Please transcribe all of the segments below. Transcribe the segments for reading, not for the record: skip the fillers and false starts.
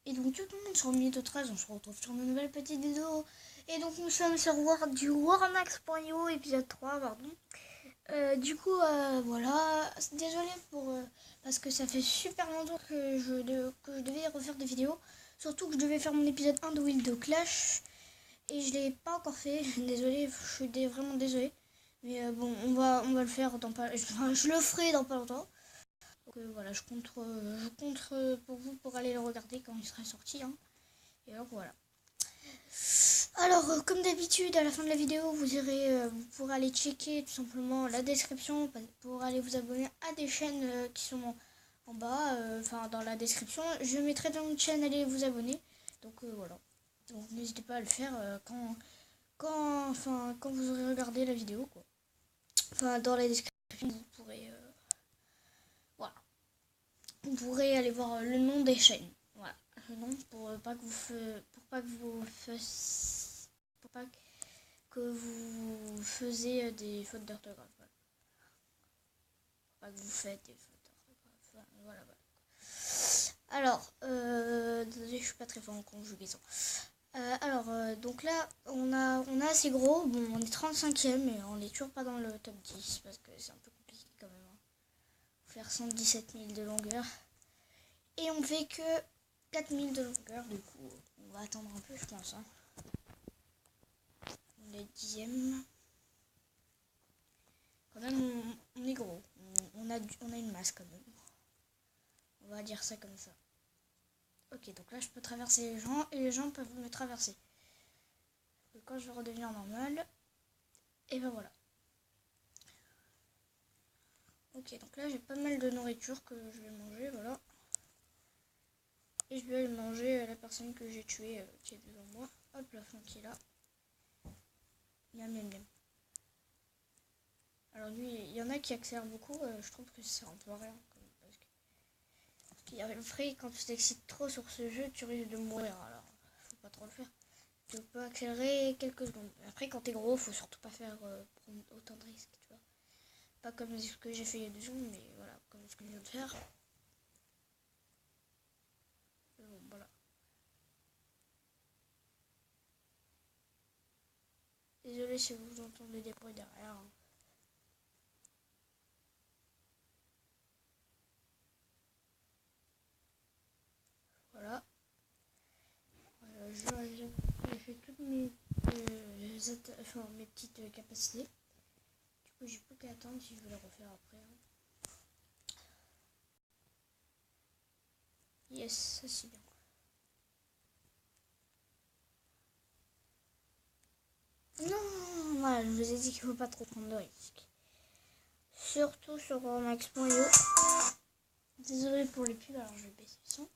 Et donc tout le monde sur Minute 13, on se retrouve sur une nouvelle petite vidéo. Et donc nous sommes sur du Warmax.io épisode 3, pardon. Voilà, désolé parce que ça fait super longtemps que je devais refaire des vidéos. Surtout que je devais faire mon épisode 1 de Wild Clash. Et je l'ai pas encore fait, désolé, je suis vraiment désolé. Mais bon, on va le faire dans pas... Enfin, je le ferai dans pas longtemps. Donc voilà, je compte pour vous pour aller le regarder quand il sera sorti. Hein. Et donc voilà. Alors, comme d'habitude, à la fin de la vidéo, vous pourrez aller checker tout simplement la description pour aller vous abonner à des chaînes qui sont en bas, enfin dans la description. Je mettrai dans une chaîne, allez vous abonner. Donc voilà. Donc n'hésitez pas à le faire quand vous aurez regardé la vidéo, quoi. Enfin, dans la description, vous pourrez aller voir le nom des chaînes. Voilà, le nom pour pas que vous faisiez des fautes d'orthographe. Voilà. Pour pas que vous faites des fautes d'orthographe. Voilà. Alors, désolé, je suis pas très fort en conjugaison. Donc là, on a assez gros. Bon, on est 35e et on n'est toujours pas dans le top 10 parce que c'est un peu compliqué quand même. Hein. Faire 117 000 de longueur. Et on fait que 4 000 de longueur. Du coup, on va attendre un peu, je pense. Hein. On est 10e. Quand même, on est gros. On a une masse quand même. On va dire ça comme ça. Ok, donc là, je peux traverser les gens et les gens peuvent me traverser. Donc, quand je vais redevenir normal, et ben voilà. Ok, donc là, j'ai pas mal de nourriture que je vais manger, voilà. Et je vais aller manger la personne que j'ai tuée qui est devant moi. Hop, la fond qui est là. Miam. Alors lui, il y en a qui accélèrent beaucoup, je trouve que c'est un peu rien. Parce qu'il y a le frais, quand tu t'excites trop sur ce jeu, tu risques de mourir, alors faut pas trop le faire. Tu peux accélérer quelques secondes. Après, quand t'es gros, faut surtout pas prendre autant de risques, tu vois. Pas comme ce que j'ai fait il y a 2 secondes, mais voilà, comme ce que je viens de faire. Bon, voilà. Désolé si vous entendez des bruits derrière. Hein. Voilà. J'ai fait toutes mes petites capacités. Du coup, j'ai plus qu'à attendre si je veux les refaire après. Hein. Yes, ça c'est bien. Non, voilà, je vous ai dit qu'il faut pas trop prendre de risques. Surtout sur Max.io. Désolé pour les pubs, alors je vais baisser le son.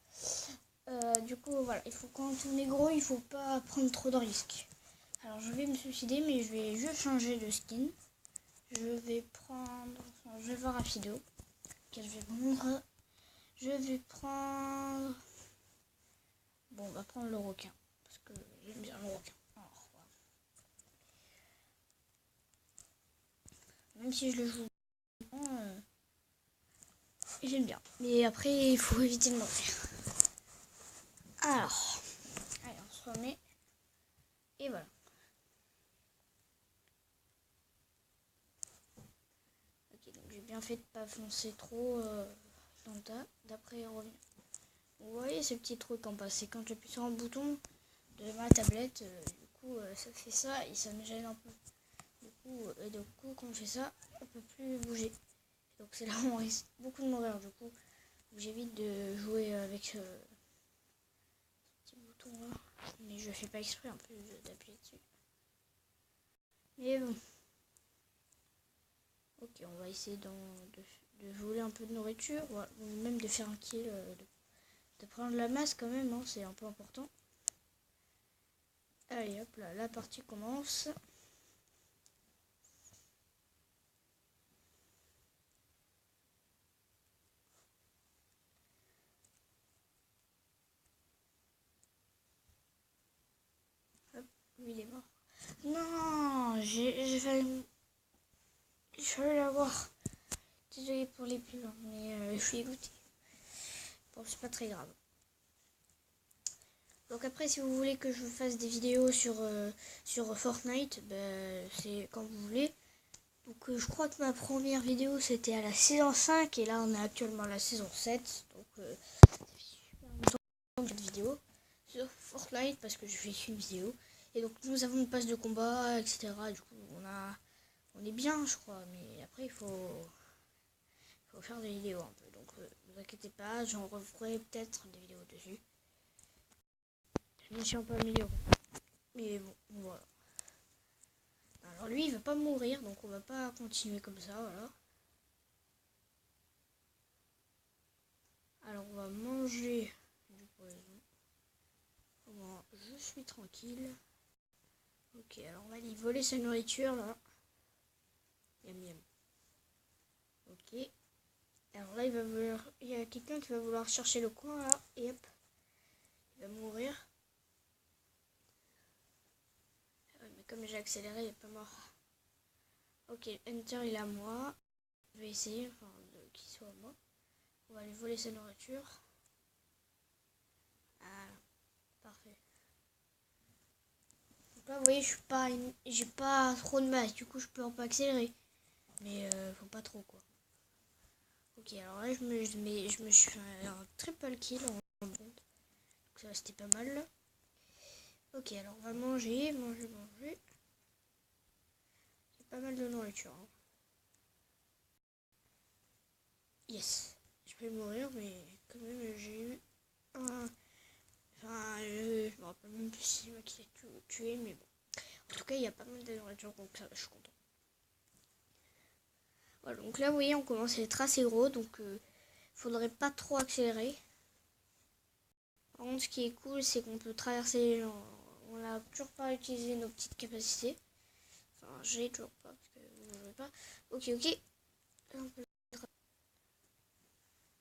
Du coup, voilà, quand on est gros, il faut pas prendre trop de risques. Alors je vais me suicider, mais je vais juste changer de skin. Je vais voir la vidéo. Je vais prendre. Je vais prendre. Bon, on va prendre le requin. Parce que j'aime bien le requin. Alors, voilà. Même si je le joue. J'aime bien. Mais après, il faut éviter de mourir. Alors. Allez, on se remet. Et voilà. Ok, donc j'ai bien fait de pas foncer trop dans le tas. D'après revenir. Vous voyez ce petit truc en bas, c'est quand j'appuie sur un bouton de ma tablette, du coup ça fait ça et ça me gêne un peu. Du coup quand on fait ça, on peut plus bouger. Donc c'est là où on risque beaucoup de mourir. Du coup, j'évite de jouer avec ce petit bouton là. Mais je fais pas exprès en plus d'appuyer dessus. Mais bon. Ok, on va essayer de voler un peu de nourriture, ou même de faire un kill, de prendre la masse quand même, hein, c'est un peu important. Allez hop là, la partie commence. Hop, lui il est mort. Non, j'ai Désolé pour les pubs, mais je suis égoutée. Bon, c'est pas très grave. Donc après, si vous voulez que je vous fasse des vidéos sur Fortnite, c'est quand vous voulez. Donc je crois que ma première vidéo c'était à la saison 5 et là on est actuellement à la saison 7. Donc ça fait super longtemps que j'ai de vidéo sur Fortnite parce que je fais une vidéo. Et donc nous avons une passe de combat, etc. Du coup on est bien je crois, mais après il faut faire des vidéos un peu. Donc ne vous inquiétez pas, j'en referai peut-être des vidéos dessus. Je me suis un peu amélioré. Mais bon, voilà. Alors lui, il va pas mourir, donc on va pas continuer comme ça, voilà. Alors on va manger du poison. Bon, je suis tranquille. Ok, alors on va lui voler sa nourriture, là. Miam miam. Ok. Alors là, il y a quelqu'un qui va vouloir chercher le coin, là. Et hop. Il va mourir. Mais comme j'ai accéléré, il est pas mort. Ok, Enter, il est à moi. Je vais essayer, enfin, qu'il soit à moi. On va lui voler sa nourriture. Ah, parfait. Donc là, vous voyez, j'ai pas trop de masse, du coup, je peux un peu accélérer. Mais faut pas trop, quoi. Ok, alors là, je me suis fait un triple kill en monde. Donc ça, c'était pas mal. Ok, alors on va manger. C'est pas mal de nourriture. Hein. Yes. Je peux mourir, mais quand même, j'ai eu un... Enfin, je me rappelle même plus si c'est moi qui l'ai tué, mais bon. En tout cas, il y a pas mal de nourriture, donc ça, je suis content. Voilà, donc là, vous voyez, on commence à être assez gros, donc faudrait pas trop accélérer. Par contre, ce qui est cool, c'est qu'on peut traverser les gens. On n'a toujours pas utilisé nos petites capacités. Enfin, j'ai toujours pas, parce que vous ne jouez pas. Ok. Là, on peut...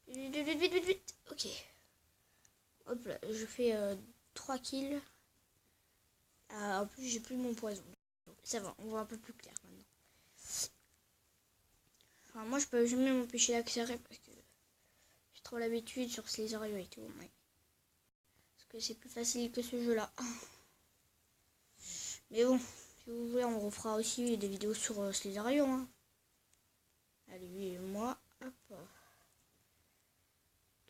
Vite. Ok. Hop là, je fais 3 kills. En plus, j'ai plus mon poison. Donc, ça va, on voit un peu plus clair maintenant. Enfin, moi, je peux jamais m'empêcher d'accélérer parce que j'ai trop l'habitude sur Slither.io et tout. Mais... parce que c'est plus facile que ce jeu-là. Mais bon, si vous voulez, on refera aussi des vidéos sur Slither.io. Hein. Allez, lui et moi. Hop.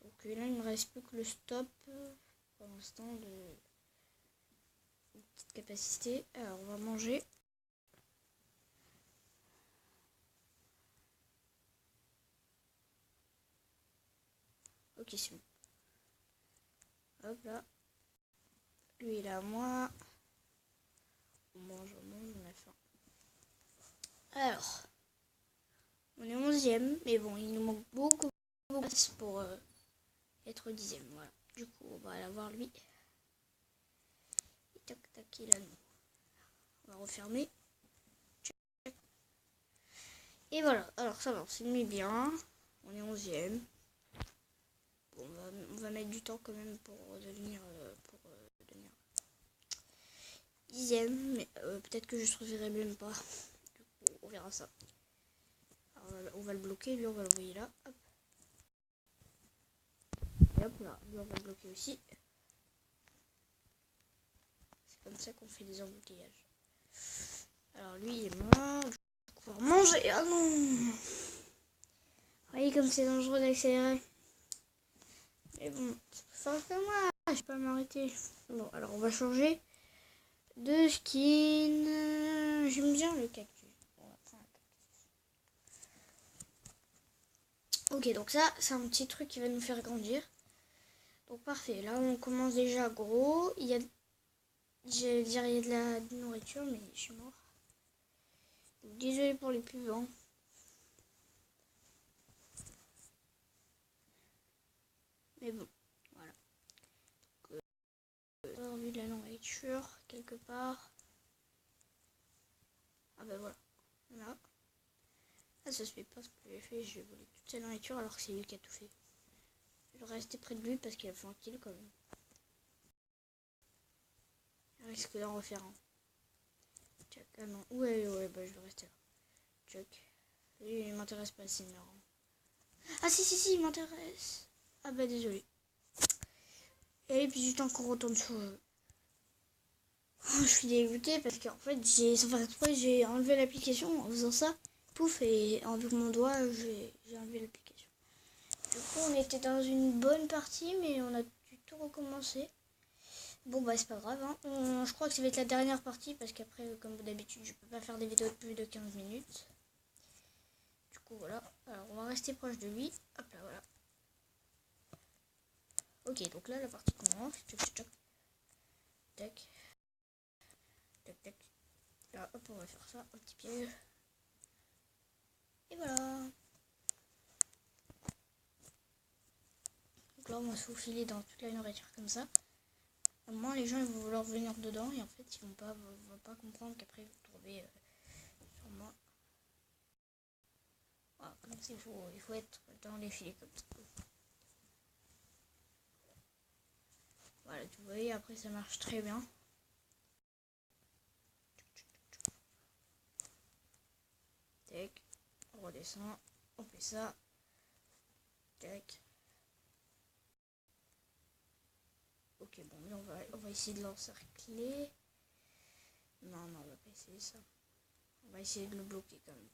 Donc là, il me reste plus que le stop pour l'instant de petite capacité. Alors, on va manger. Ok, c'est bon. Hop là. Lui, il est à moi. On mange, on a faim. Alors, on est 11e, mais bon, il nous manque beaucoup de place pour être 10e. Voilà. Du coup, on va aller voir lui. Et tac, il est à nous. On va refermer. Et voilà, alors ça va, on s'est mis bien. On est 11e. Bon, on va mettre du temps quand même pour devenir 10e, mais peut-être que je ne survivrai même pas. Du coup, on verra ça. Alors, on va le bloquer, lui on va l'envoyer là. Hop. Et hop là, lui on va le bloquer aussi. C'est comme ça qu'on fait des embouteillages. Alors lui et moi, je vais pouvoir manger. Ah non! Vous voyez comme c'est dangereux d'accélérer. Mais bon, c'est plus fort que moi. Je peux pas m'arrêter. Bon, alors on va changer de skin. J'aime bien le cactus. On va prendre un cactus. Ok, donc ça, c'est un petit truc qui va nous faire grandir. Donc parfait. Là, on commence déjà gros. Il y a, j'allais dire, il y a de la nourriture, mais je suis mort. Désolé pour les pubs. Hein. Mais bon, voilà. Donc, vu de la nourriture quelque part. Ah bah voilà. Là. Ah, ça se fait pas ce que j'ai fait. J'ai volé toute sa nourriture alors que c'est lui qui a tout fait. Je vais rester près de lui parce qu'il a fait un kill quand même. Il risque d'en refaire un. Tchac. Ah non. Ouais, bah je vais rester là. Tchac. Il m'intéresse pas, c'est marrant. Ah si, il m'intéresse. Ah bah désolé. Et puis du temps qu'on retourne sur le jeu. Je suis dégoûtée parce qu'en fait, sans faire exprès, j'ai enlevé l'application en faisant ça. Pouf, et avec mon doigt, j'ai enlevé l'application. Du coup, on était dans une bonne partie, mais on a dû tout recommencer. Bon, bah, c'est pas grave. Hein. Je crois que ça va être la dernière partie parce qu'après, comme d'habitude, je peux pas faire des vidéos de plus de 15 minutes. Du coup, voilà. Alors, on va rester proche de lui. Hop là, voilà. Ok, donc là, la partie commence. Tac, tac, tac. Tac. Tac, tac. Là, hop, on va faire ça. Un petit piège. Et voilà. Donc là, on va se faufiler dans toute la nourriture comme ça. Au moins, les gens ils vont vouloir venir dedans et en fait, ils vont pas comprendre qu'après, ils vont tomber sur moi. Voilà, comme ça, il faut être dans les filets comme ça. Voilà, tu vois, après, ça marche très bien. Tac, on redescend, on fait ça. Tac. Ok, bon, mais on va essayer de l'encercler. Non, on va pas essayer ça. On va essayer de le bloquer quand même.